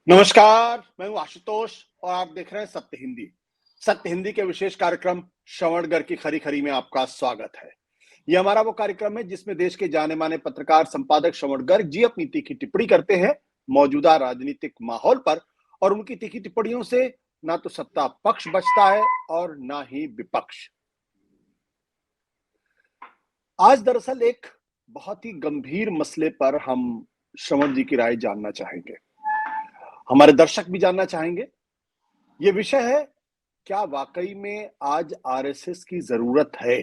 नमस्कार, मैं हूं आशुतोष और आप देख रहे हैं सत्य हिंदी। सत्य हिंदी के विशेष कार्यक्रम श्रवणगढ़ की खरी खरी में आपका स्वागत है। ये हमारा वो कार्यक्रम है जिसमें देश के जाने माने पत्रकार संपादक श्रवणगढ़ जी अपनी तीखी टिप्पणी करते हैं मौजूदा राजनीतिक माहौल पर। और उनकी तीखी टिप्पणियों से ना तो सत्ता पक्ष बचता है और ना ही विपक्ष। आज दरअसल एक बहुत ही गंभीर मसले पर हम श्रवण जी की राय जानना चाहेंगे, हमारे दर्शक भी जानना चाहेंगे। ये विषय है, क्या वाकई में आज आरएसएस की जरूरत है?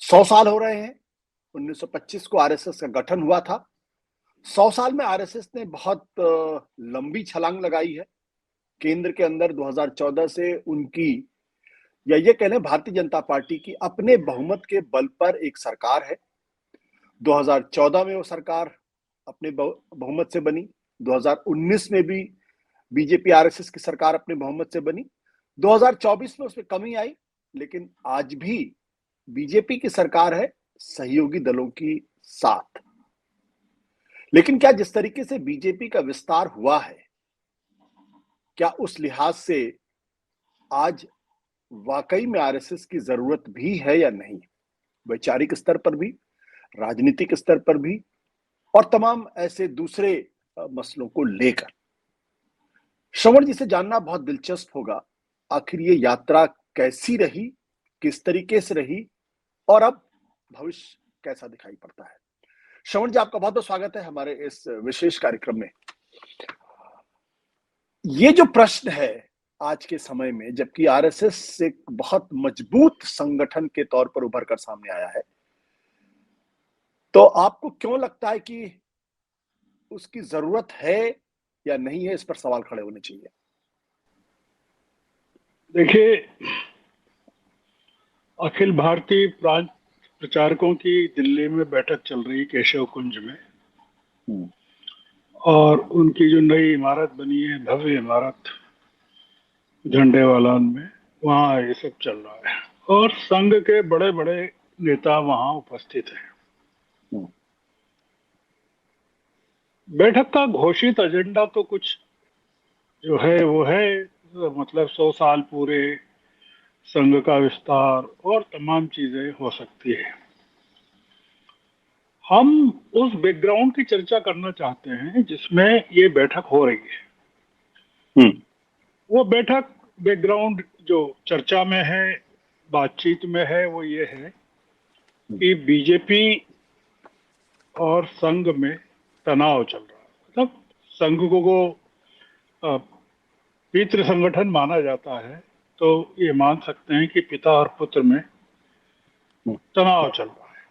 100 साल हो रहे हैं, 1925 को आरएसएस का गठन हुआ था। 100 साल में आरएसएस ने बहुत लंबी छलांग लगाई है। केंद्र के अंदर 2014 से उनकी, या ये कह लें भारतीय जनता पार्टी की, अपने बहुमत के बल पर एक सरकार है। 2014 में वो सरकार अपने बहुमत से बनी। 2019 में भी बीजेपी आरएसएस की सरकार अपने बहुमत से बनी। 2024 में उसमें कमी आई, लेकिन आज भी बीजेपी की सरकार है सहयोगी दलों की साथ। लेकिन क्या जिस तरीके से बीजेपी का विस्तार हुआ है, क्या उस लिहाज से आज वाकई में आरएसएस की जरूरत भी है या नहीं? वैचारिक स्तर पर भी, राजनीतिक स्तर पर भी, और तमाम ऐसे दूसरे मसलों को लेकर श्रवण जी से जानना बहुत दिलचस्प होगा। आखिर ये यात्रा कैसी रही, किस तरीके से रही, और अब भविष्य कैसा दिखाई पड़ता है। श्रवण जी, आपका बहुत बहुत स्वागत है हमारे इस विशेष कार्यक्रम में। ये जो प्रश्न है आज के समय में, जबकि आरएसएस एक बहुत मजबूत संगठन के तौर पर उभर कर सामने आया है, तो आपको क्यों लगता है कि उसकी जरूरत है या नहीं है? इस पर सवाल खड़े होने चाहिए। देखिए, अखिल भारतीय प्रांत प्रचारकों की दिल्ली में बैठक चल रही केशव कुंज में, और उनकी जो नई इमारत बनी है, भव्य इमारत झंडे वालान में, वहाँ ये सब चल रहा है और संघ के बड़े बड़े नेता वहाँ उपस्थित हैं। बैठक का घोषित एजेंडा तो कुछ जो है वो है, मतलब 100 साल पूरे, संघ का विस्तार और तमाम चीजें हो सकती है। हम उस बैकग्राउंड की चर्चा करना चाहते हैं जिसमें ये बैठक हो रही है। वो बैठक, बैकग्राउंड जो चर्चा में है, बातचीत में है, वो ये है कि बीजेपी और संघ में तनाव चल रहा है। मतलब संघ को पितृ संगठन माना जाता है, तो ये मान सकते हैं कि पिता और पुत्र में तनाव चल रहा है।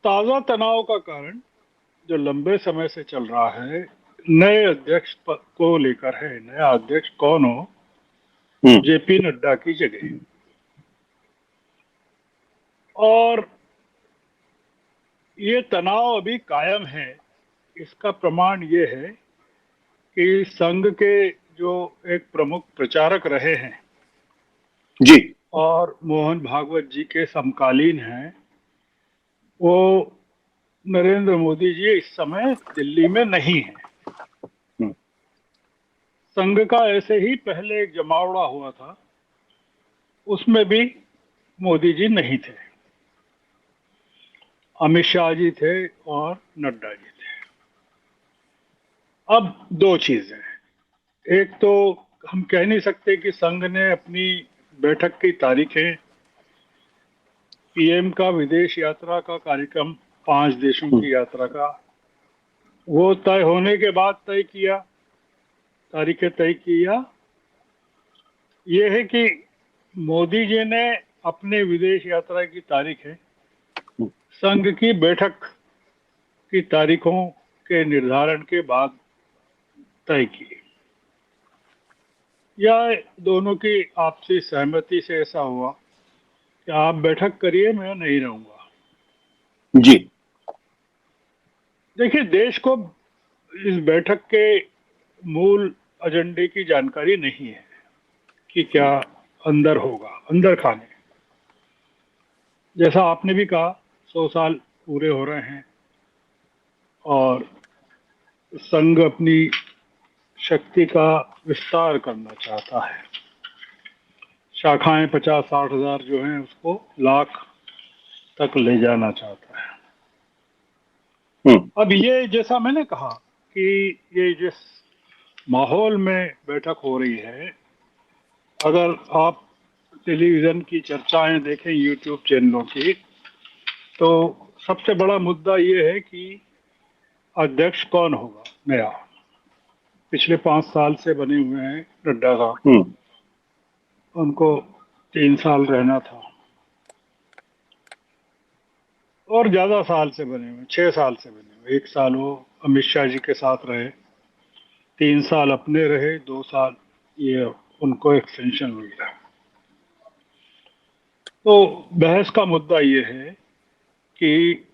ताजा तनाव का कारण जो लंबे समय से चल रहा है, नए अध्यक्ष को लेकर है। नया अध्यक्ष कौन हो? जेपी नड्डा की जगह। और ये तनाव अभी कायम है। इसका प्रमाण ये है कि संघ के जो एक प्रमुख प्रचारक रहे हैं जी, और मोहन भागवत जी के समकालीन हैं, वो नरेंद्र मोदी जी इस समय दिल्ली में नहीं है। संघ का ऐसे ही पहले एक जमावड़ा हुआ था, उसमें भी मोदी जी नहीं थे, अमित शाह जी थे और नड्डा जी थे। अब दो चीजें, एक तो हम कह नहीं सकते कि संघ ने अपनी बैठक की तारीखें, पीएम का विदेश यात्रा का कार्यक्रम, 5 देशों की यात्रा का, वो तय होने के बाद तय किया, तारीखें तय किया। ये है कि मोदी जी ने अपने विदेश यात्रा की तारीखें संघ की बैठक की तारीखों के निर्धारण के बाद तय की, या दोनों की आपसी सहमति से ऐसा हुआ कि आप बैठक करिए, मैं नहीं रहूंगा। जी। देखिए, देश को इस बैठक के मूल एजेंडे की जानकारी नहीं है कि क्या अंदर होगा, अंदर खाने। जैसा आपने भी कहा, 100 साल पूरे हो रहे हैं और संघ अपनी शक्ति का विस्तार करना चाहता है। शाखाएं 50-60 हजार जो हैं उसको लाख तक ले जाना चाहता है। अब ये जैसा मैंने कहा कि ये जिस माहौल में बैठक हो रही है, अगर आप टेलीविजन की चर्चाएं देखें यूट्यूब चैनलों की, तो सबसे बड़ा मुद्दा ये है कि अध्यक्ष कौन होगा नया। पिछले 5 साल से बने हुए हैं नड्डा साहब, उनको 3 साल रहना था, और ज्यादा साल से बने हुए, 6 साल से बने हुए। 1 साल वो अमित शाह जी के साथ रहे, 3 साल अपने रहे, 2 साल ये उनको एक्सटेंशन मिला। तो बहस का मुद्दा ये है कि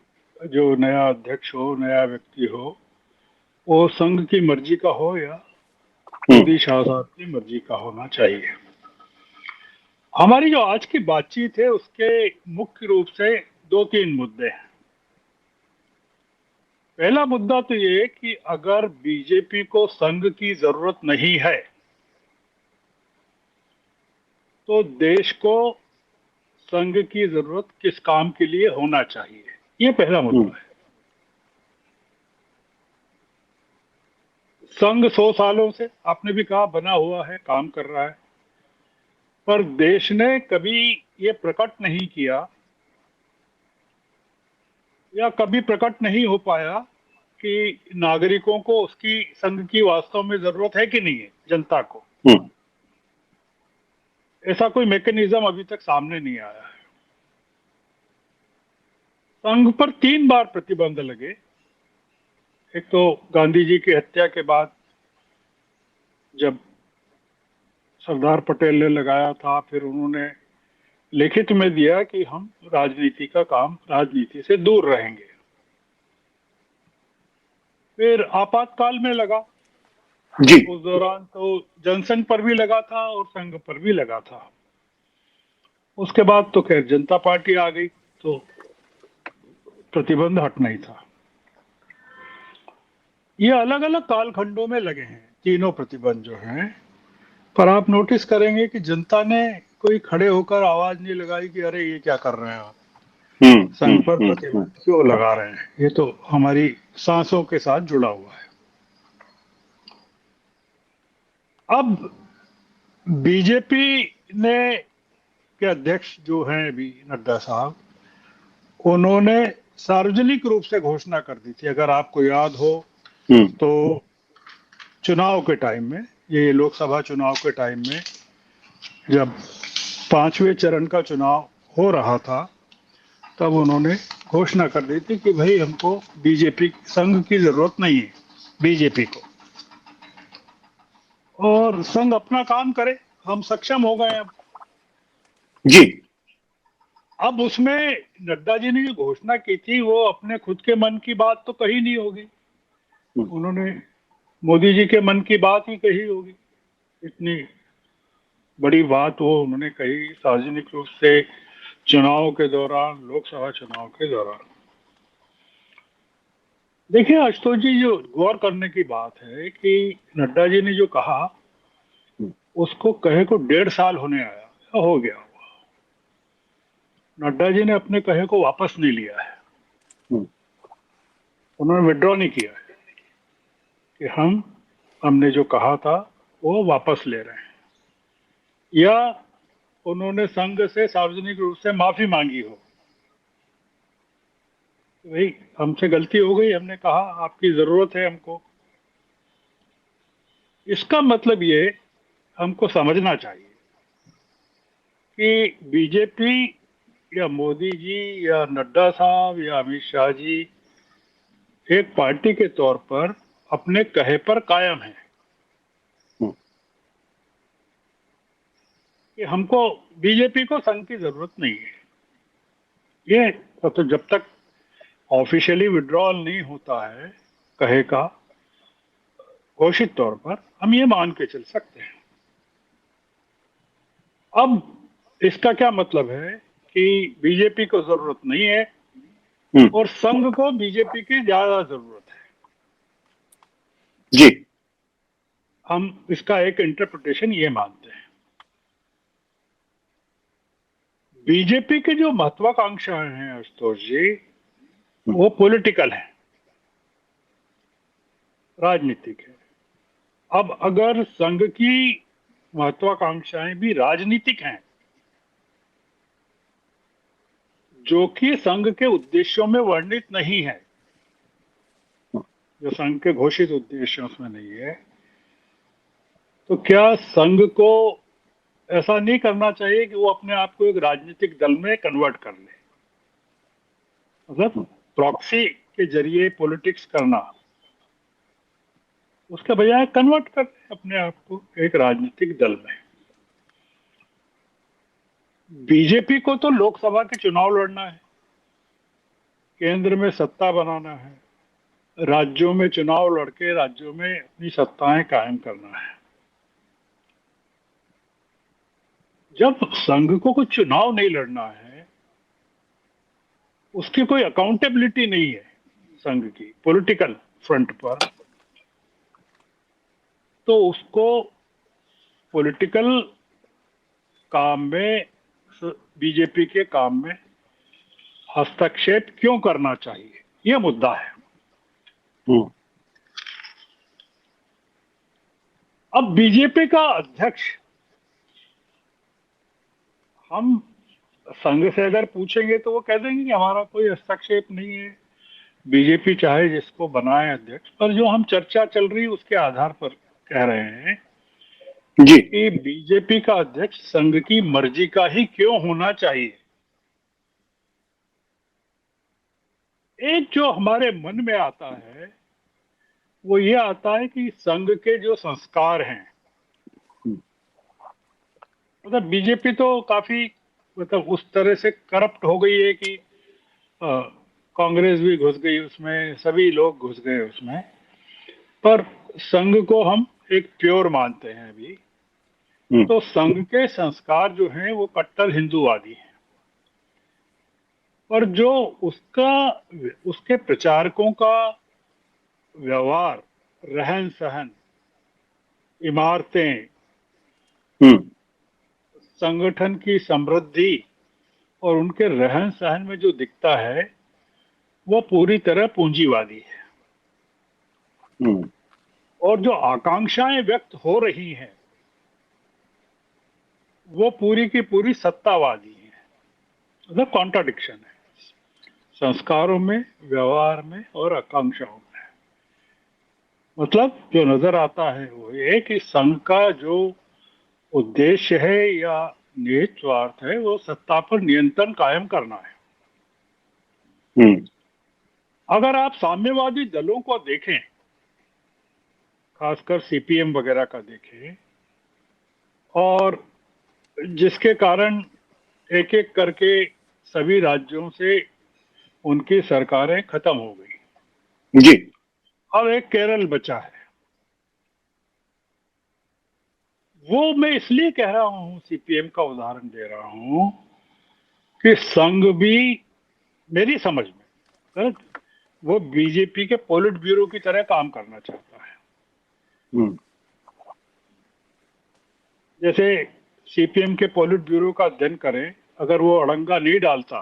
जो नया अध्यक्ष हो, नया व्यक्ति हो, वो संघ की मर्जी का हो या मोदी शाह साहब की मर्जी का होना चाहिए। हमारी जो आज की बातचीत है उसके मुख्य रूप से 2-3 मुद्दे हैं। पहला मुद्दा तो ये कि अगर बीजेपी को संघ की जरूरत नहीं है तो देश को संघ की जरूरत किस काम के लिए होना चाहिए, ये पहला मुद्दा है। संघ 100 सालों से, आपने भी कहा, बना हुआ है, काम कर रहा है, पर देश ने कभी ये प्रकट नहीं किया या कभी प्रकट नहीं हो पाया कि नागरिकों को उसकी, संघ की वास्तव में जरूरत है कि नहीं है, जनता को। ऐसा कोई मैकेनिज्म अभी तक सामने नहीं आया है। संघ पर 3 बार प्रतिबंध लगे। एक तो गांधी जी की हत्या के बाद जब सरदार पटेल ने लगाया था, फिर उन्होंने लिखित में दिया कि हम राजनीति का काम, राजनीति से दूर रहेंगे। फिर आपातकाल में लगा जी, उस दौरान तो जनसंघ पर भी लगा था और संघ पर भी लगा था। उसके बाद तो खैर जनता पार्टी आ गई तो प्रतिबंध हटना ही था। ये अलग अलग कालखंडों में लगे हैं तीनों प्रतिबंध जो हैं, पर आप नोटिस करेंगे कि जनता ने कोई खड़े होकर आवाज नहीं लगाई कि अरे ये क्या कर रहे हैं आप, संघ पर प्रतिबंध क्यों लगा रहे हैं। ये तो हमारी सांसों के साथ जुड़ा हुआ है। अब बीजेपी ने के अध्यक्ष जो हैं अभी नड्डा साहब, उन्होंने सार्वजनिक रूप से घोषणा कर दी थी, अगर आपको याद हो तो चुनाव के टाइम में, ये लोकसभा चुनाव के टाइम में जब 5वें चरण का चुनाव हो रहा था, तब उन्होंने घोषणा कर दी थी कि भाई हमको बीजेपी, संघ की जरूरत नहीं है बीजेपी को, और संघ अपना काम करे, हम सक्षम हो गए अब जी। अब उसमें नड्डा जी ने जो घोषणा की थी वो अपने खुद के मन की बात तो कही नहीं होगी, उन्होंने मोदी जी के मन की बात ही कही होगी। इतनी बड़ी बात वो उन्होंने कही सार्वजनिक रूप से चुनाव के दौरान, लोकसभा चुनाव के दौरान। देखिए आशुतोष जी, जो गौर करने की बात है कि नड्डा जी ने जो कहा उसको कहे को 1.5 साल होने आया, हो गया। नड्डा जी ने अपने कहे को वापस नहीं लिया है, उन्होंने विड्रॉ नहीं किया है कि हमने जो कहा था वो वापस ले रहे हैं, या उन्होंने संघ से सार्वजनिक रूप से माफी मांगी हो, भाई हमसे गलती हो गई, हमने कहा आपकी जरूरत है हमको। इसका मतलब ये हमको समझना चाहिए कि बीजेपी या मोदी जी या नड्डा साहब या अमित शाह जी एक पार्टी के तौर पर अपने कहे पर कायम है कि हमको, बीजेपी को संघ की जरूरत नहीं है। ये तो जब तक ऑफिशियली विड्रॉल नहीं होता है कहे का घोषित तौर पर, हम ये मान के चल सकते हैं। अब इसका क्या मतलब है कि बीजेपी को जरूरत नहीं है और संघ को बीजेपी की ज्यादा जरूरत है। जी। हम इसका एक इंटरप्रिटेशन ये मानते हैं, बीजेपी के जो महत्वाकांक्षाएं हैं आशुतोष जी, वो पॉलिटिकल है, राजनीतिक है। अब अगर संघ की महत्वाकांक्षाएं भी राजनीतिक हैं, जो कि संघ के उद्देश्यों में वर्णित नहीं है, जो संघ के घोषित उद्देश्य उसमें नहीं है, तो क्या संघ को ऐसा नहीं करना चाहिए कि वो अपने आप को एक राजनीतिक दल में कन्वर्ट कर ले, मतलब प्रॉक्सी के जरिए पॉलिटिक्स करना, उसके बजाय कन्वर्ट कर ले अपने आप को एक राजनीतिक दल में। बीजेपी को तो लोकसभा के चुनाव लड़ना है, केंद्र में सत्ता बनाना है, राज्यों में चुनाव लड़के राज्यों में अपनी सत्ताएं कायम करना है। जब संघ को कुछ चुनाव नहीं लड़ना है, उसकी कोई अकाउंटेबिलिटी नहीं है संघ की पॉलिटिकल फ्रंट पर, तो उसको पॉलिटिकल काम में, बीजेपी के काम में हस्तक्षेप क्यों करना चाहिए, यह मुद्दा है। अब बीजेपी का अध्यक्ष, हम संघ से अगर पूछेंगे तो वो कह देंगे कि हमारा कोई हस्तक्षेप नहीं है, बीजेपी चाहे जिसको बनाए अध्यक्ष। पर जो हम चर्चा चल रही है उसके आधार पर कह रहे हैं जी। कि बीजेपी का अध्यक्ष संघ की मर्जी का ही क्यों होना चाहिए। एक जो हमारे मन में आता है वो ये आता है कि संघ के जो संस्कार हैं, मतलब बीजेपी तो काफी, मतलब उस तरह से करप्ट हो गई है कि कांग्रेस भी घुस गई उसमें, सभी लोग घुस गए उसमें, पर संघ को हम एक प्योर मानते हैं अभी। तो संघ के संस्कार जो हैं वो कट्टर हिंदूवादी हैं, और जो उसका, उसके प्रचारकों का व्यवहार, रहन सहन, इमारतें, संगठन की समृद्धि और उनके रहन सहन में जो दिखता है वो पूरी तरह पूंजीवादी है। और जो आकांक्षाएं व्यक्त हो रही हैं वो पूरी की पूरी सत्तावादी है, मतलब कॉन्ट्राडिक्शन है संस्कारों में, व्यवहार में और आकांक्षाओं में। मतलब जो नजर आता है वो ये कि संघ का जो उद्देश्य है या निहित स्वार्थ है वो सत्ता पर नियंत्रण कायम करना है। अगर आप साम्यवादी दलों को देखें, खासकर सीपीएम वगैरह का देखें, और जिसके कारण एक एक करके सभी राज्यों से उनकी सरकारें खत्म हो गई, जी। अब एक केरल बचा है। वो मैं इसलिए कह रहा हूं, सीपीएम का उदाहरण दे रहा हूं कि संघ भी, मेरी समझ में, वो बीजेपी के पोलिट ब्यूरो की तरह काम करना चाहता है। जैसे सीपीएम के पोलिट ब्यूरो का अध्ययन करें, अगर वो अड़ंगा नहीं डालता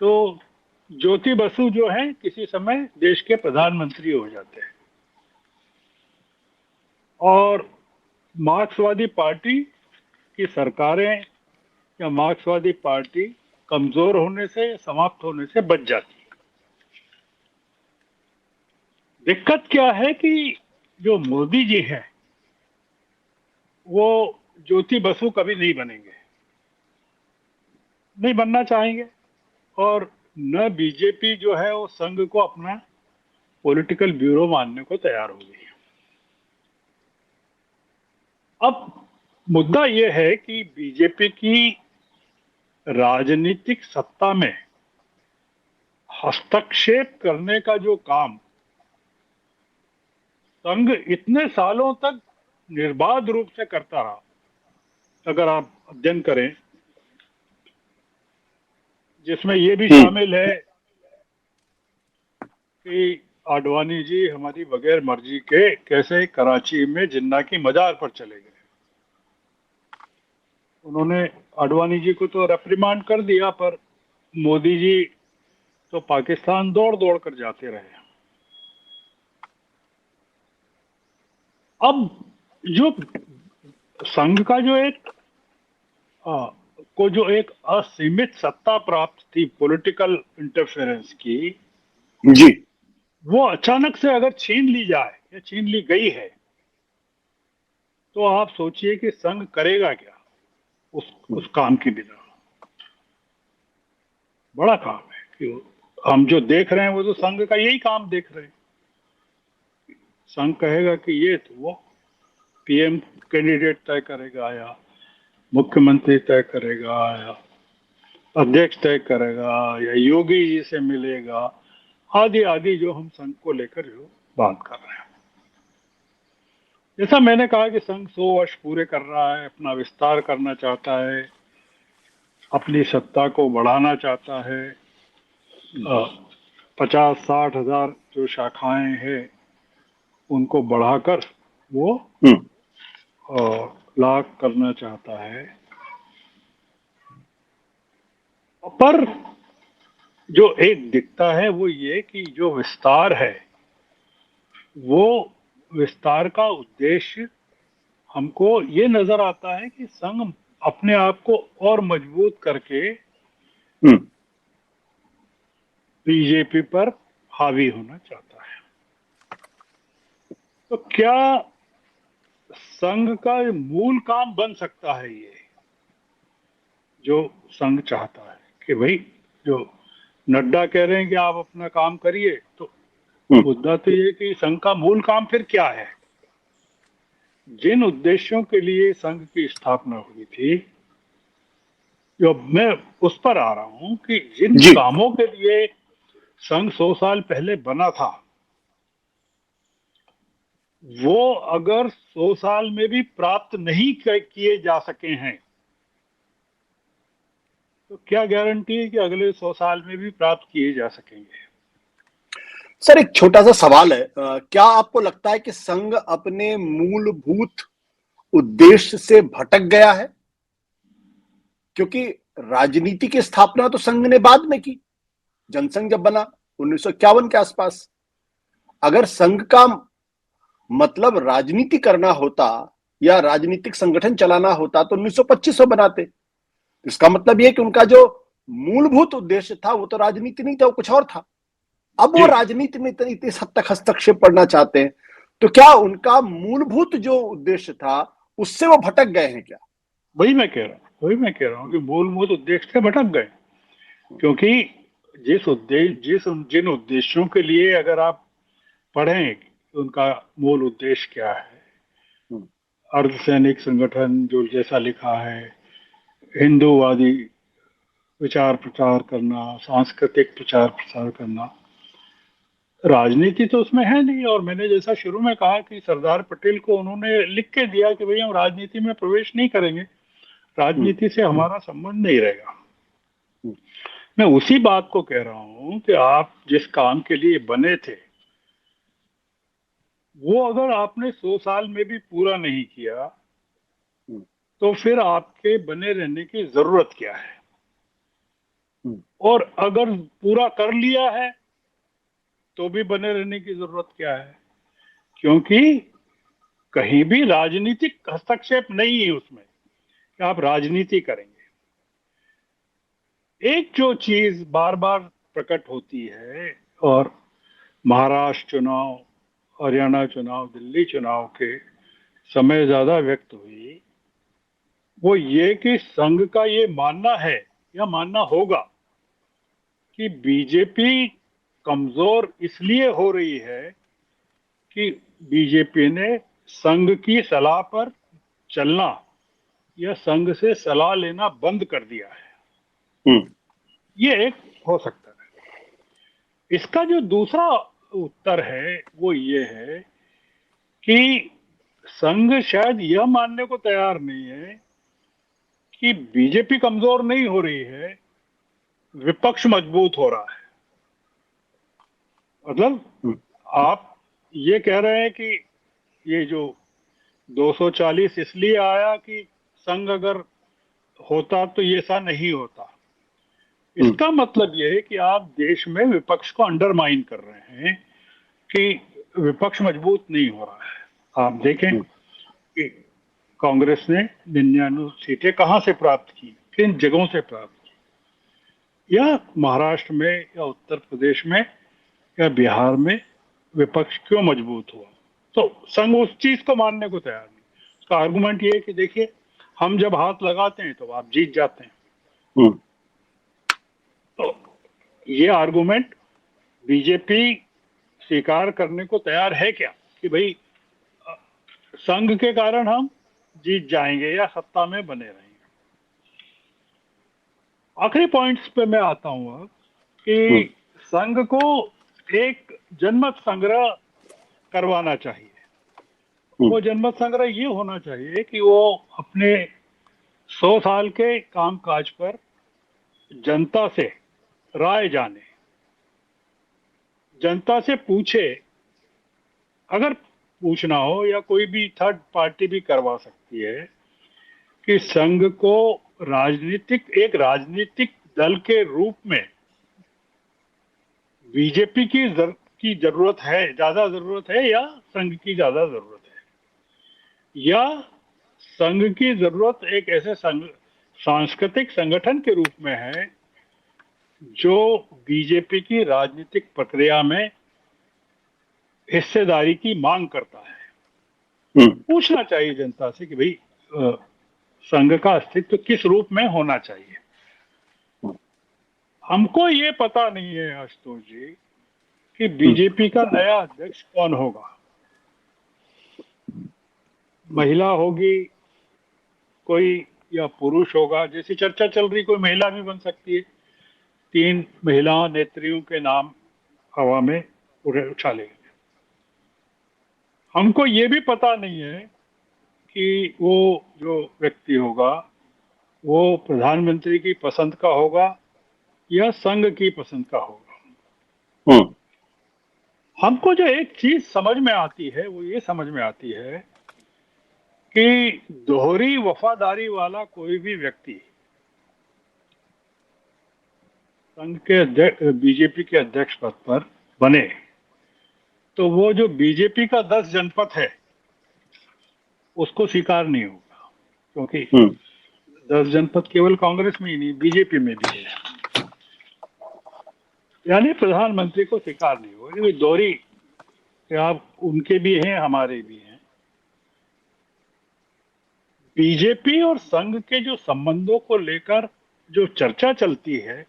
तो ज्योति बसु जो है किसी समय देश के प्रधानमंत्री हो जाते हैं, और मार्क्सवादी पार्टी की सरकारें या मार्क्सवादी पार्टी कमजोर होने से, समाप्त होने से बच जाती है। दिक्कत क्या है कि जो मोदी जी हैं वो ज्योति बसु कभी नहीं बनेंगे, नहीं बनना चाहेंगे, और न बीजेपी जो है वो संघ को अपना पॉलिटिकल ब्यूरो मानने को तैयार हो गई है। अब मुद्दा यह है कि बीजेपी की राजनीतिक सत्ता में हस्तक्षेप करने का जो काम संघ इतने सालों तक निर्बाध रूप से करता रहा, अगर आप अध्ययन करें, जिसमें यह भी शामिल है कि आडवाणी जी हमारी बगैर मर्जी के कैसे कराची में जिन्ना की मजार पर चले गए। उन्होंने आडवाणी जी को तो रेप्रिमांड कर दिया, पर मोदी जी तो पाकिस्तान दौड़ दौड़ कर जाते रहे। अब जो संघ का जो एक को जो एक असीमित सत्ता प्राप्त थी पॉलिटिकल इंटरफेरेंस की, जी। वो अचानक से अगर छीन ली जाए या छीन ली गई है, तो आप सोचिए कि संघ करेगा क्या उस काम के बिना। बड़ा काम है कि हम जो देख रहे हैं वो तो संघ का यही काम देख रहे हैं। संघ कहेगा कि ये तो वो पीएम कैंडिडेट तय करेगा, या मुख्यमंत्री तय करेगा, या अध्यक्ष तय करेगा, या योगी जी से मिलेगा, आदि आदि जो हम संघ को लेकर जो बात कर रहे हैं। जैसा मैंने कहा कि संघ 100 वर्ष पूरे कर रहा है, अपना विस्तार करना चाहता है, अपनी सत्ता को बढ़ाना चाहता है। 50-60 हजार जो शाखाएं हैं उनको बढ़ाकर वो लाख करना चाहता है। पर जो एक दिखता है वो ये कि जो विस्तार है, वो विस्तार का उद्देश्य हमको ये नजर आता है कि संघ अपने आप को और मजबूत करके बीजेपी पर हावी होना चाहता है। तो क्या संघ का मूल काम बन सकता है ये जो संघ चाहता है कि भाई, जो नड्डा कह रहे हैं कि आप अपना काम करिए, तो मुद्दा तो ये कि संघ का मूल काम फिर क्या है? जिन उद्देश्यों के लिए संघ की स्थापना हुई थी, जो मैं उस पर आ रहा हूं कि जिन कामों के लिए संघ 100 साल पहले बना था, वो अगर 100 साल में भी प्राप्त नहीं किए जा सके हैं, तो क्या गारंटी है कि अगले 100 साल में भी प्राप्त किए जा सकेंगे? सर, एक छोटा सा सवाल है, क्या आपको लगता है कि संघ अपने मूलभूत उद्देश्य से भटक गया है? क्योंकि राजनीति की स्थापना तो संघ ने बाद में की, जनसंघ जब बना 1951 के आसपास। अगर संघ का मतलब राजनीति करना होता या राजनीतिक संगठन चलाना होता तो 1925 में बनाते। इसका मतलब यह कि उनका जो मूलभूत उद्देश्य था वो तो राजनीति नहीं था, वो कुछ और था। अब वो राजनीति में इतनी हद तक हस्तक्षेप करना चाहते हैं, तो क्या उनका मूलभूत जो उद्देश्य था उससे वो भटक गए हैं क्या? वही मैं कह रहा हूँ कि मूलभूत उद्देश्य से भटक गए। क्योंकि जिन उद्देश्यों के लिए अगर आप पढ़ें उनका मूल उद्देश्य क्या है, अर्धसैनिक संगठन जो जैसा लिखा है, हिंदूवादी विचार प्रचार करना, सांस्कृतिक प्रचार प्रसार करना, राजनीति तो उसमें है नहीं। और मैंने जैसा शुरू में कहा कि सरदार पटेल को उन्होंने लिख के दिया कि भाई हम राजनीति में प्रवेश नहीं करेंगे, राजनीति से हमारा संबंध नहीं रहेगा। मैं उसी बात को कह रहा हूं कि आप जिस काम के लिए बने थे, वो अगर आपने 100 साल में भी पूरा नहीं किया, तो फिर आपके बने रहने की जरूरत क्या है? और अगर पूरा कर लिया है तो भी बने रहने की जरूरत क्या है? क्योंकि कहीं भी राजनीतिक हस्तक्षेप नहीं है उसमें कि आप राजनीति करेंगे। एक जो चीज बार बार प्रकट होती है, और महाराष्ट्र चुनाव, हरियाणा चुनाव, दिल्ली चुनाव के समय ज्यादा व्यक्त हुई, वो ये कि संघ का ये मानना है या मानना होगा कि बीजेपी कमजोर इसलिए हो रही है कि बीजेपी ने संघ की सलाह पर चलना या संघ से सलाह लेना बंद कर दिया है। ये एक हो सकता है। इसका जो दूसरा उत्तर है वो ये है कि संघ शायद यह मानने को तैयार नहीं है कि बीजेपी कमजोर नहीं हो रही है, विपक्ष मजबूत हो रहा है। मतलब आप ये कह रहे हैं कि ये जो 240 इसलिए आया कि संघ अगर होता तो ये ऐसा नहीं होता। इसका मतलब ये है कि आप देश में विपक्ष को अंडरमाइन कर रहे हैं कि विपक्ष मजबूत नहीं हो रहा है। आप देखें कि कांग्रेस ने 99 सीटें कहां से प्राप्त की, किन जगहों से प्राप्त की, या महाराष्ट्र में या उत्तर प्रदेश में या बिहार में विपक्ष क्यों मजबूत हुआ। तो संघ उस चीज को मानने को तैयार नहीं। उसका आर्गुमेंट ये है कि देखिए, हम जब हाथ लगाते हैं तो आप जीत जाते हैं। तो ये आर्गुमेंट बीजेपी स्वीकार करने को तैयार है क्या कि भाई संघ के कारण हम जीत जाएंगे या सत्ता में बने रहेंगे। आखिरी पॉइंट्स पे मैं आता हूं अब कि संघ को एक जनमत संग्रह करवाना चाहिए। वो जनमत संग्रह ये होना चाहिए कि वो अपने 100 साल के कामकाज पर जनता से राय जाने, जनता से पूछे, अगर पूछना हो या कोई भी थर्ड पार्टी भी करवा सकती है, कि संघ को एक राजनीतिक दल के रूप में बीजेपी की जरूरत है, ज्यादा जरूरत है, या संघ की ज्यादा जरूरत है, या संघ की जरूरत एक ऐसे सांस्कृतिक संगठन के रूप में है जो बीजेपी की राजनीतिक प्रक्रिया में हिस्सेदारी की मांग करता है। पूछना चाहिए जनता से कि भाई संघ का अस्तित्व किस रूप में होना चाहिए। हमको ये पता नहीं है आशुतोष जी कि बीजेपी का नया अध्यक्ष कौन होगा। महिला होगी कोई, या पुरुष होगा। जैसी चर्चा चल रही, कोई महिला भी बन सकती है। 3 महिला नेत्रियों के नाम हवा में उछाले गए। हमको ये भी पता नहीं है कि वो जो व्यक्ति होगा वो प्रधानमंत्री की पसंद का होगा या संघ की पसंद का होगा। हमको जो एक चीज समझ में आती है वो ये समझ में आती है कि दोहरी वफादारी वाला कोई भी व्यक्ति संघ के बीजेपी के अध्यक्ष पद पर बने तो वो जो बीजेपी का 10 जनपद है उसको स्वीकार नहीं होगा, क्योंकि 10 जनपद केवल कांग्रेस में ही नहीं, बीजेपी में भी है। यानी प्रधानमंत्री को स्वीकार नहीं होगा। दोहरी, आप उनके भी हैं, हमारे भी हैं। बीजेपी और संघ के जो संबंधों को लेकर जो चर्चा चलती है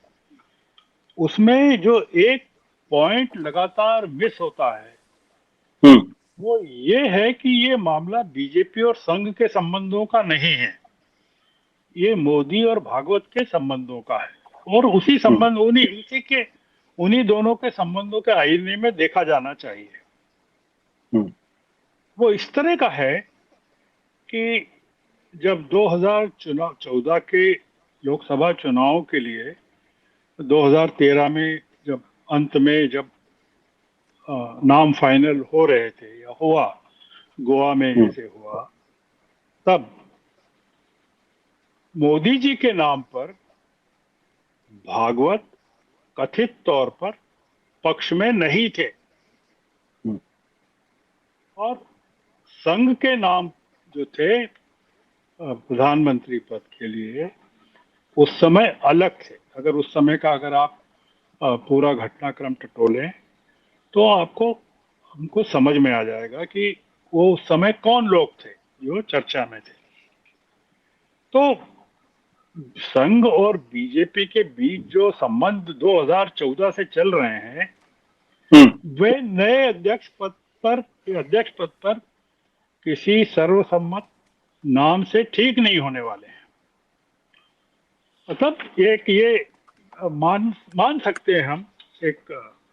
उसमें जो एक पॉइंट लगातार मिस होता है वो ये है कि ये मामला बीजेपी और संघ के संबंधों का नहीं है, ये मोदी और भागवत के संबंधों का है। और उसी संबंध उन्हीं दोनों के संबंधों के आईने में देखा जाना चाहिए। वो इस तरह का है कि जब 2014 के लोकसभा चुनाव के लिए 2013 में जब अंत में जब नाम फाइनल हो रहे थे या हुआ, गोवा में जैसे हुआ, तब मोदी जी के नाम पर भागवत कथित तौर पर पक्ष में नहीं थे और संघ के नाम जो थे प्रधानमंत्री पद के लिए उस समय अलग थे। अगर आप पूरा घटनाक्रम टटोलें तो हमको समझ में आ जाएगा कि वो उस समय कौन लोग थे जो चर्चा में थे। तो संघ और बीजेपी के बीच जो संबंध 2014 से चल रहे हैं वे नए अध्यक्ष पद पर किसी सर्वसम्मत नाम से ठीक नहीं होने वाले हैं। मतलब ये मान सकते हैं, हम एक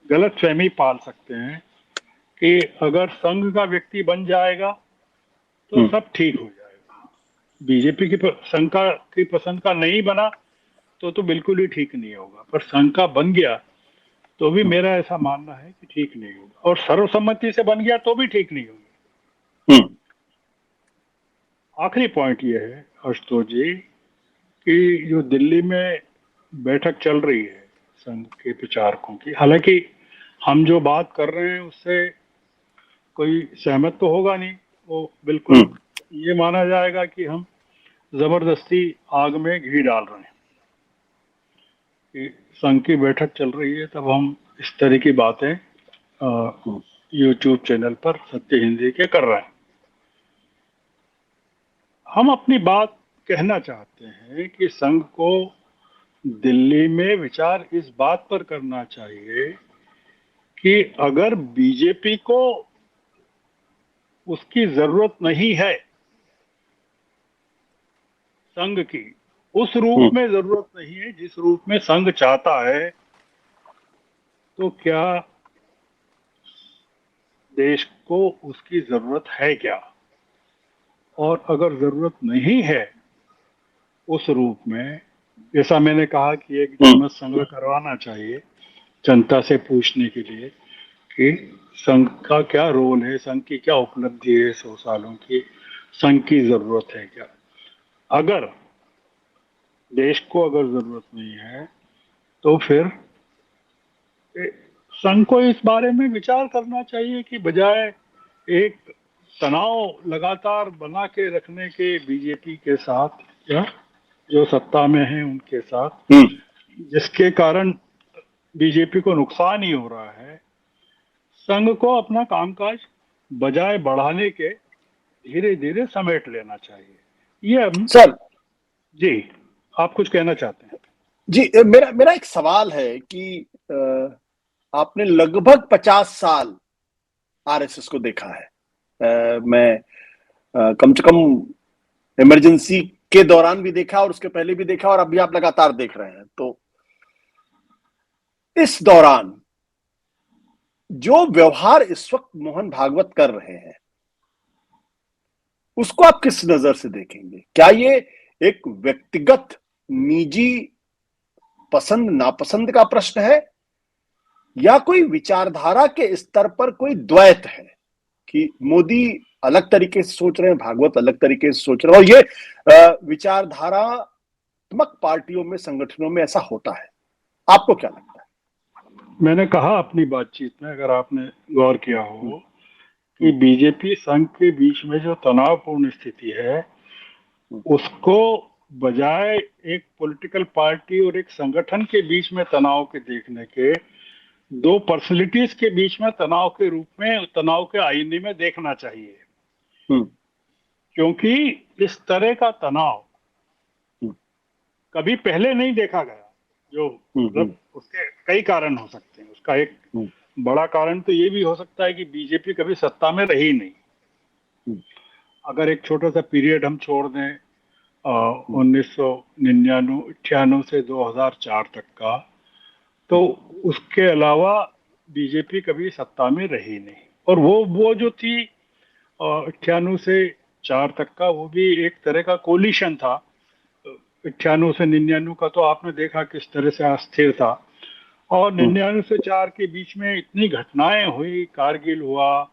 गलतफहमी पाल सकते हैं कि अगर संघ का व्यक्ति बन जाएगा तो सब ठीक हो जाएगा। बीजेपी संघ की पसंद का नहीं बना तो बिल्कुल ही ठीक नहीं होगा, पर संघ का बन गया तो भी मेरा ऐसा मानना है कि ठीक नहीं होगा, और सर्वसम्मति से बन गया तो भी ठीक नहीं होगा। हम्म। आखिरी पॉइंट ये है आशुतोष जी कि जो दिल्ली में बैठक चल रही है संघ के विचारकों की, हालांकि हम जो बात कर रहे हैं उससे कोई सहमत तो होगा नहीं, वो बिल्कुल हम्म। ये माना जाएगा कि हम जबरदस्ती आग में घी डाल रहे हैं कि संघ की बैठक चल रही है, तब हम इस तरह की बातें हम्म। यूट्यूब चैनल पर सत्य हिंदी के कर रहे हैं। हम अपनी बात कहना चाहते हैं कि संघ को दिल्ली में विचार इस बात पर करना चाहिए कि अगर बीजेपी को उसकी जरूरत नहीं है संघ की, उस रूप हम्म। में जरूरत नहीं है जिस रूप में संघ चाहता है, तो क्या देश को उसकी जरूरत है क्या? और अगर जरूरत नहीं है उस रूप में, जैसा मैंने कहा कि एक हम्म। जनमत संग्रह करवाना चाहिए जनता से पूछने के लिए कि संघ का क्या रोल है, संघ की क्या उपलब्धि है 100 सालों की, संघ की जरूरत है क्या? अगर देश को अगर जरूरत नहीं है तो फिर संघ को इस बारे में विचार करना चाहिए कि बजाय एक तनाव लगातार बना के रखने के बीजेपी के साथ या जो सत्ता में है उनके साथ, हम्म। जिसके कारण बीजेपी को नुकसान ही हो रहा है, संघ को अपना कामकाज बजाय बढ़ाने के धीरे धीरे समेट लेना चाहिए। ये हम सर जी, आप कुछ कहना चाहते हैं? जी, मेरा मेरा एक सवाल है कि आपने लगभग 50 साल आरएसएस को देखा है। मैं कम से कम इमरजेंसी के दौरान भी देखा और उसके पहले भी देखा और अभी आप लगातार देख रहे हैं। तो इस दौरान जो व्यवहार इस वक्त मोहन भागवत कर रहे हैं उसको आप किस नजर से देखेंगे? क्या ये एक व्यक्तिगत निजी पसंद नापसंद का प्रश्न है या कोई विचारधारा के स्तर पर कोई द्वैत है कि मोदी अलग तरीके से सोच रहे हैं, भागवत अलग तरीके से सोच रहे हैं, और ये विचारधारात्मक पार्टियों में, संगठनों में ऐसा होता है? आपको क्या लगता मैंने कहा अपनी बातचीत में, अगर आपने गौर किया है? हो, कि बीजेपी संघ के बीच में जो तनावपूर्ण स्थिति है उसको बजाय एक पॉलिटिकल पार्टी और एक संगठन के बीच में तनाव के देखने के, दो पर्सनैलिटीज के बीच में तनाव के रूप में, तनाव के आईने में देखना चाहिए। हम्म। क्योंकि इस तरह का तनाव हम्म। कभी पहले नहीं देखा गया। जो हम्म। मतलब उसके कई कारण हो सकते हैं। उसका एक हम्म। बड़ा कारण तो ये भी हो सकता है कि बीजेपी कभी सत्ता में रही नहीं। हम्म। अगर एक छोटा सा पीरियड हम छोड़ दें, हम्म। 1999 से 2004 तक का, तो उसके अलावा बीजेपी कभी सत्ता में रही नहीं। और वो जो थी 98 से 4 तक का, वो भी एक तरह का कोलिशन था। 98 से 99 का तो आपने देखा किस तरह से अस्थिर था। और हम्म। 99 से 4 के बीच में इतनी घटनाएं हुई, कारगिल हुआ,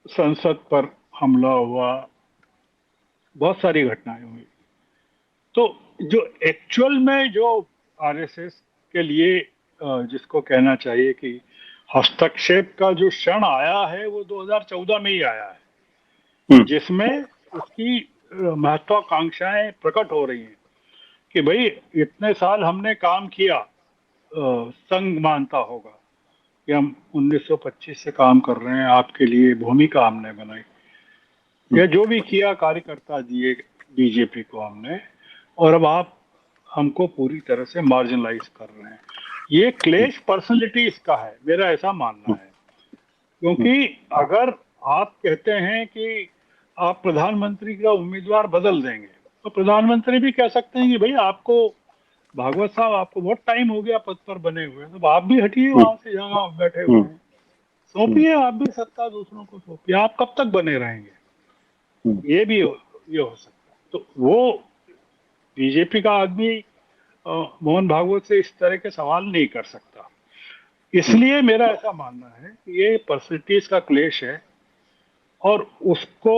संसद पर हमला हुआ, बहुत सारी घटनाएं हुई। तो जो एक्चुअल में जो आरएसएस के लिए जिसको कहना चाहिए कि हस्तक्षेप का जो क्षण आया है, वो 2014 में ही आया है, हम्म। जिसमें उसकी महत्वाकांक्षाएं प्रकट हो रही हैं कि भाई इतने साल हमने काम किया, संघ मानता होगा कि हम 1925 से काम कर रहे हैं, आपके लिए भूमिका हमने बनाई, या जो भी किया कार्यकर्ता दिए बीजेपी को हमने, और अब आप हमको पूरी तरह से मार्जिनलाइज कर रहे हैं। ये क्लेश पर्सनैलिटी इसका है, मेरा ऐसा मानना है। हम्म। क्योंकि अगर आप कहते हैं कि आप प्रधानमंत्री का उम्मीदवार बदल देंगे, तो प्रधानमंत्री भी कह सकते हैं कि भाई आपको, भागवत साहब आपको बहुत टाइम हो गया पद पर बने हुए, तो आप भी हटिए हम्म। वहां से जहां आप बैठे हुए हम्म। हैं, सौंपिए आप भी सत्ता दूसरों को, सौंपिए, आप कब तक बने रहेंगे? हम्म। ये हो सकता है। तो वो बीजेपी का आदमी मोहन भागवत से इस तरह के सवाल नहीं कर सकता। इसलिए मेरा ऐसा मानना है कि ये पर्सनैलिटीज का क्लेश है और उसको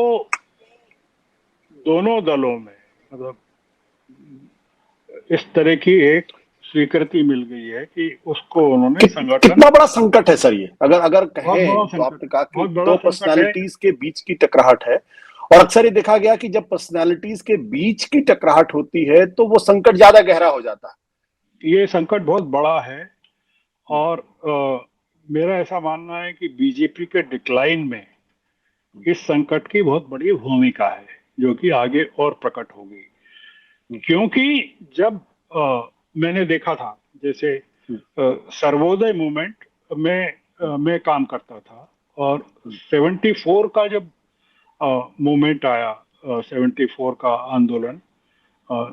दोनों दलों में मतलब इस तरह की एक स्वीकृति मिल गई है कि उसको उन्होंने संगठन, कितना बड़ा संकट है सर ये, अगर अगर बहुत बड़ा कहें जो संकट, आपने कहा कि बहुत बड़ा दो संकट है। पर्सनालिटीज के बीच की टकराहट है, और अक्सर ये देखा गया कि जब पर्सनालिटीज के बीच की टकराहट होती है तो वो संकट ज्यादा गहरा हो जाता है। ये संकट बहुत बड़ा है और मेरा ऐसा मानना है कि बीजेपी के डिक्लाइन में इस संकट की बहुत बड़ी भूमिका है, जो कि आगे और प्रकट होगी। क्योंकि जब मैंने देखा था, जैसे सर्वोदय मूवमेंट में मैं काम करता था और 74 का जब मूवमेंट आया, 74 का आंदोलन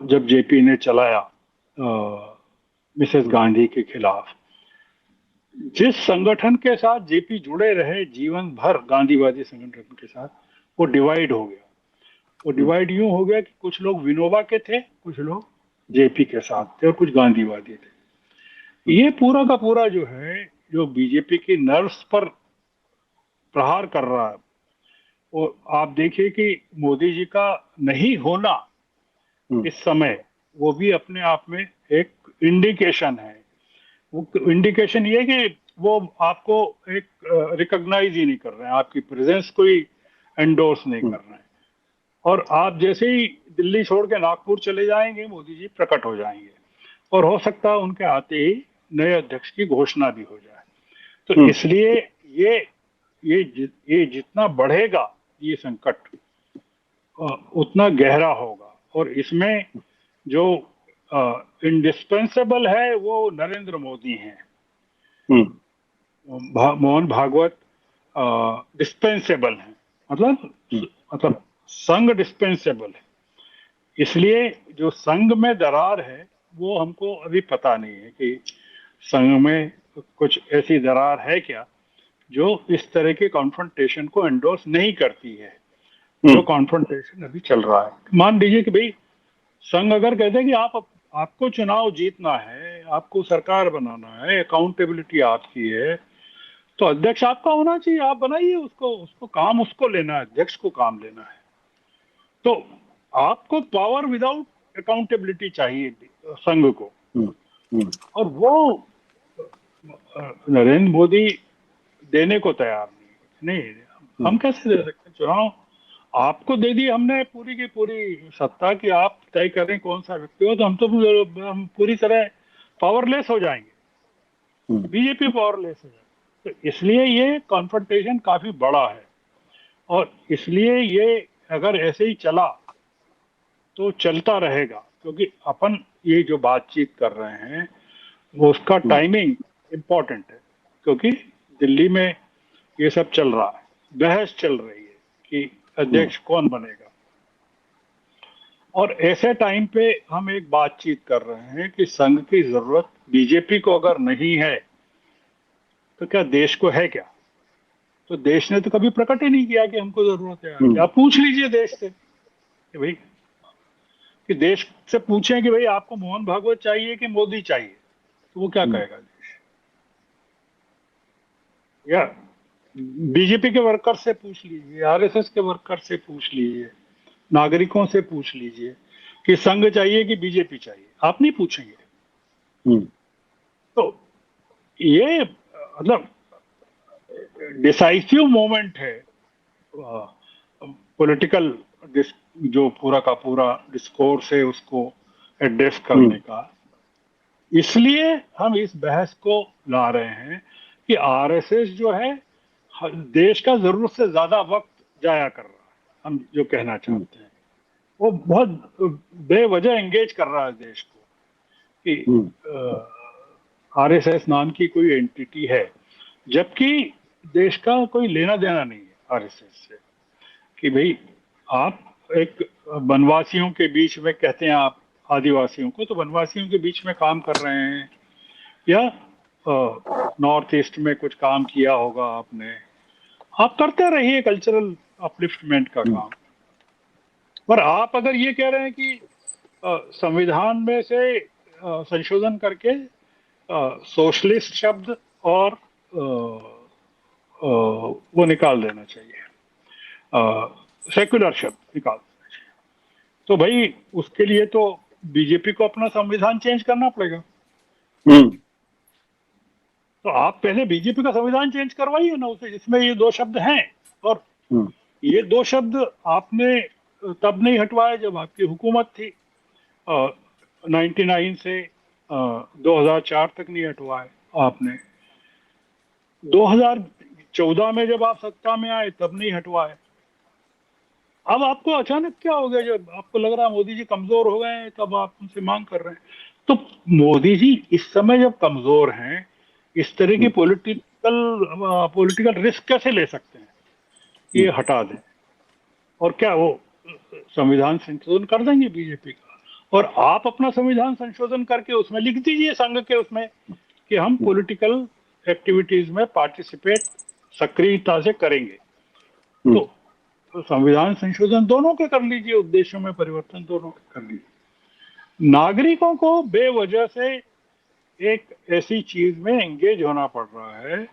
जब जेपी ने चलाया मिसेस गांधी के खिलाफ, जिस संगठन के साथ जेपी जुड़े रहे जीवन भर, गांधीवादी संगठन के साथ, वो डिवाइड हो गया। वो डिवाइड यूं हो गया कि कुछ लोग विनोबा के थे, कुछ लोग जेपी के साथ थे और कुछ गांधीवादी थे। ये पूरा का पूरा जो है, जो बीजेपी की नर्व्स पर प्रहार कर रहा है, वो आप देखिए कि मोदी जी का नहीं होना इस समय, वो भी अपने आप में एक इंडिकेशन है। वो इंडिकेशन ये कि वो आपको एक रिकॉग्नाइज ही नहीं कर रहे हैं, आपकी प्रेजेंस कोई एंडोर्स नहीं कर रहे हैं। और आप जैसे ही दिल्ली छोड़ के नागपुर चले जाएंगे, मोदी जी प्रकट हो जाएंगे और हो सकता है उनके आते ही नए अध्यक्ष की घोषणा भी हो जाए। तो इसलिए ये ये जितना बढ़ेगा ये संकट उतना गहरा होगा। और इसमें जो इंडिस्पेंसेबल है वो नरेंद्र मोदी हैं। मोहन भागवत डिस्पेंसेबल है, मतलब संघ डिस्पेंसेबल है। इसलिए जो संघ में दरार है वो हमको अभी पता नहीं है कि संघ में कुछ ऐसी दरार है क्या जो इस तरह के कॉन्फ्रंटेशन को एंडोर्स नहीं करती है। जो कॉन्फ्रंटेशन अभी चल रहा है, मान लीजिए कि भाई संघ अगर कहते हैं कि आपको चुनाव जीतना है, आपको सरकार बनाना है, अकाउंटेबिलिटी आपकी है, तो अध्यक्ष आपका होना चाहिए, आप बनाइए उसको, उसको काम उसको लेना है, अध्यक्ष को काम लेना है। तो आपको पावर विदाउट अकाउंटेबिलिटी चाहिए संघ को, और वो नरेंद्र मोदी देने को तैयार नहीं। हम कैसे दे सकते? चुनाव आपको दे दी हमने पूरी की पूरी सत्ता कि आप तय करें कौन सा व्यक्ति हो, तो हम पूरी तरह पावरलेस हो जाएंगे, बीजेपी पावरलेस हो जाएगी। तो इसलिए ये कॉन्फ्रंटेशन काफी बड़ा है और इसलिए ये अगर ऐसे ही चला तो चलता रहेगा, क्योंकि अपन ये जो बातचीत कर रहे हैं वो उसका टाइमिंग इम्पोर्टेंट है। क्योंकि दिल्ली में ये सब चल रहा है, बहस चल रही है कि अध्यक्ष कौन बनेगा, और ऐसे टाइम पे हम एक बातचीत कर रहे हैं कि संघ की जरूरत बीजेपी को अगर नहीं है तो क्या देश को है क्या? तो देश ने तो कभी प्रकट ही नहीं किया कि हमको जरूरत है। आप पूछ लीजिए देश से कि भाई, कि देश से पूछें कि भाई आपको मोहन भागवत चाहिए कि मोदी चाहिए, तो वो क्या कहेगा देश? या बीजेपी के वर्कर से पूछ लीजिए, आरएसएस के वर्कर से पूछ लीजिए, नागरिकों से पूछ लीजिए कि संघ चाहिए कि बीजेपी चाहिए, आप नहीं पूछेंगे। तो ये मतलब डिसाइसिव मोमेंट है पॉलिटिकल, जो पूरा का पूरा डिस्कोर्स है उसको एड्रेस करने का। इसलिए हम इस बहस को ला रहे हैं कि आरएसएस जो है देश का जरूरत से ज्यादा वक्त जाया कर रहा है। हम जो कहना चाहते हैं वो बहुत बेवजह एंगेज कर रहा है देश को कि आरएसएस नाम की कोई एंटिटी है, जबकि देश का कोई लेना देना नहीं है आरएसएस से। कि भाई आप एक वनवासियों के बीच में कहते हैं, आप आदिवासियों को, तो वनवासियों के बीच में काम कर रहे हैं, या नॉर्थ ईस्ट में कुछ काम किया होगा आपने, आप करते रहिए कल्चरल अपलिफ्टमेंट का काम। पर आप अगर ये कह रहे हैं कि संविधान में से संशोधन करके सोशलिस्ट शब्द और वो निकाल देना चाहिए, सेक्युलर शब्द निकाल देना चाहिए। तो भाई उसके लिए तो बीजेपी को अपना संविधान चेंज करना पड़ेगा। तो आप पहले बीजेपी का संविधान चेंज करवाइए ना उसे, जिसमें ये दो शब्द हैं। और ये दो शब्द आपने तब नहीं हटवाया जब आपकी हुकूमत थी, 99 से 2004 तक नहीं हटवाए आपने। 2014 में जब आप सत्ता में आए तब नहीं हटवाए। अब आपको अचानक क्या हो गया, जब आपको लग रहा है मोदी जी कमजोर हो गए हैं तब आप उनसे मांग कर रहे हैं? तो मोदी जी इस समय जब कमजोर हैं, इस तरह की पॉलिटिकल रिस्क कैसे ले सकते हैं? ये हटा दें। और क्या वो संविधान संशोधन कर देंगे बीजेपी का? और आप अपना संविधान संशोधन करके उसमें लिख दीजिए संघ के उसमें कि हम पॉलिटिकल एक्टिविटीज में पार्टिसिपेट सक्रियता से करेंगे। तो संविधान संशोधन दोनों के कर लीजिए, उद्देश्यों में परिवर्तन दोनों के कर लीजिए। नागरिकों को बेवजह से एक ऐसी चीज में एंगेज होना पड़ रहा है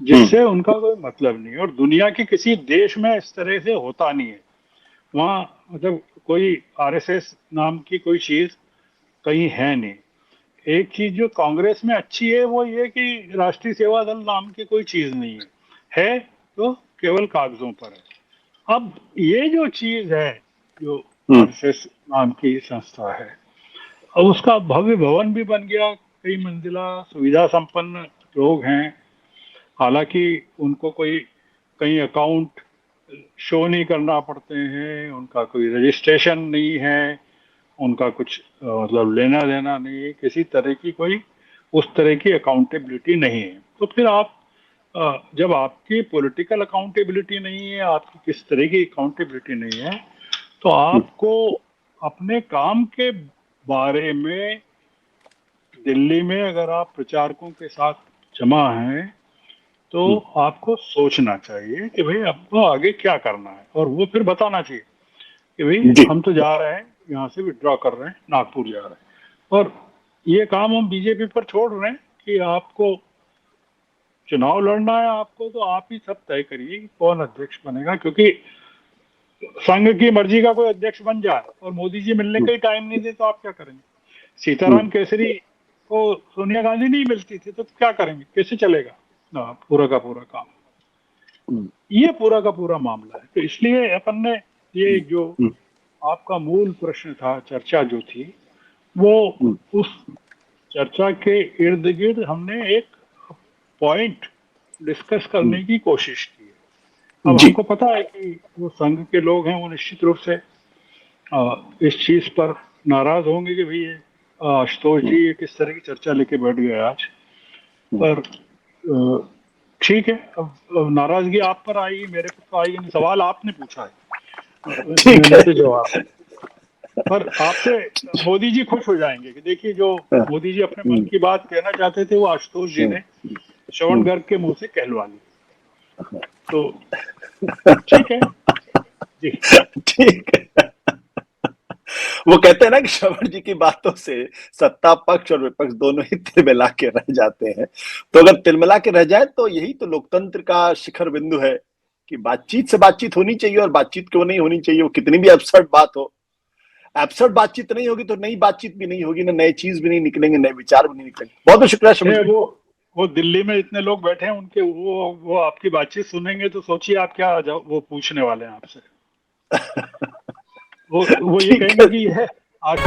जिससे उनका कोई मतलब नहीं है, और दुनिया के किसी देश में इस तरह से होता नहीं है। वहाँ मतलब कोई आरएसएस नाम की कोई चीज कहीं है नहीं। एक चीज जो कांग्रेस में अच्छी है वो ये कि राष्ट्रीय सेवा दल नाम की कोई चीज नहीं है तो केवल कागजों पर है। अब ये जो चीज है, जो आरएसएस नाम की संस्था है, अब उसका भव्य भवन भी बन गया, कई मंजिला, सुविधा संपन्न लोग हैं। हालांकि उनको कोई कहीं अकाउंट शो नहीं करना पड़ते हैं, उनका कोई रजिस्ट्रेशन नहीं है, उनका कुछ मतलब लेना देना नहीं है, किसी तरह की कोई उस तरह की अकाउंटेबिलिटी नहीं है। तो फिर आप जब आपकी पॉलिटिकल अकाउंटेबिलिटी नहीं है, आपकी किस तरह की अकाउंटेबिलिटी नहीं है, तो आपको अपने काम के बारे में दिल्ली में अगर आप प्रचारकों के साथ जमा हैं तो आपको सोचना चाहिए कि भाई आपको आगे क्या करना है, और वो फिर बताना चाहिए कि भाई हम तो जा रहे हैं, यहाँ से विड्रॉ कर रहे हैं, नागपुर जा रहे हैं, और ये काम हम बीजेपी पर छोड़ रहे हैं कि आपको चुनाव लड़ना है आपको, तो आप ही सब तय करिए कि कौन अध्यक्ष बनेगा। क्योंकि संघ की मर्जी का कोई अध्यक्ष बन जाए और मोदी जी मिलने का ही टाइम नहीं दे तो आप क्या करेंगे? सीताराम केसरी को सोनिया गांधी नहीं मिलती थी तो क्या करेंगे, कैसे चलेगा ना पूरा का पूरा काम? ये पूरा का पूरा मामला है। तो इसलिए अपन ने ये जो आपका मूल प्रश्न था, चर्चा जो थी, वो उस चर्चा के इर्द गिर्द हमने एक पॉइंट डिस्कस करने की कोशिश की है। अब हमको पता है कि वो संघ के लोग हैं, वो निश्चित रूप से इस चीज पर नाराज होंगे कि भाई आशुतोष जी ये किस तरह की चर्चा लेके बैठ गए आज। पर ठीक है, अब नाराजगी आप पर आएगी, मेरे पर तो आएगी नहीं। सवाल आपने पूछा है, मैंने तो जवाब। पर आपसे मोदी जी खुश हो जाएंगे कि देखिए जो मोदी जी अपने मन की बात कहना चाहते थे वो आशुतोष जी ने श्रवण गर्ग के मुंह से कहलवा ली। तो ठीक है जी, ठीक है। वो कहते हैं ना कि श्रवण जी की बातों से सत्ता पक्ष और विपक्ष दोनों ही तिलमिला के रह जाते हैं। तो अगर तिलमिला के रह जाए तो यही तो लोकतंत्र का शिखर बिंदु है कि बातचीत से बातचीत होनी चाहिए, और बातचीत क्यों नहीं होनी चाहिए, वो कितनी भी एब्सर्ड बात हो। एब्सर्ड बातचीत नहीं होगी तो नई बातचीत भी नहीं होगी, ना नए चीज भी नहीं निकलेंगे, नए विचार भी नहीं निकलेंगे। बहुत बहुत शुक्रिया श्रवण जी। वो दिल्ली में इतने लोग बैठे हैं, उनके वो आपकी बातचीत सुनेंगे तो सोचिए आप क्या वो पूछने वाले हैं आपसे। वो ये कहेंगे कि यह आज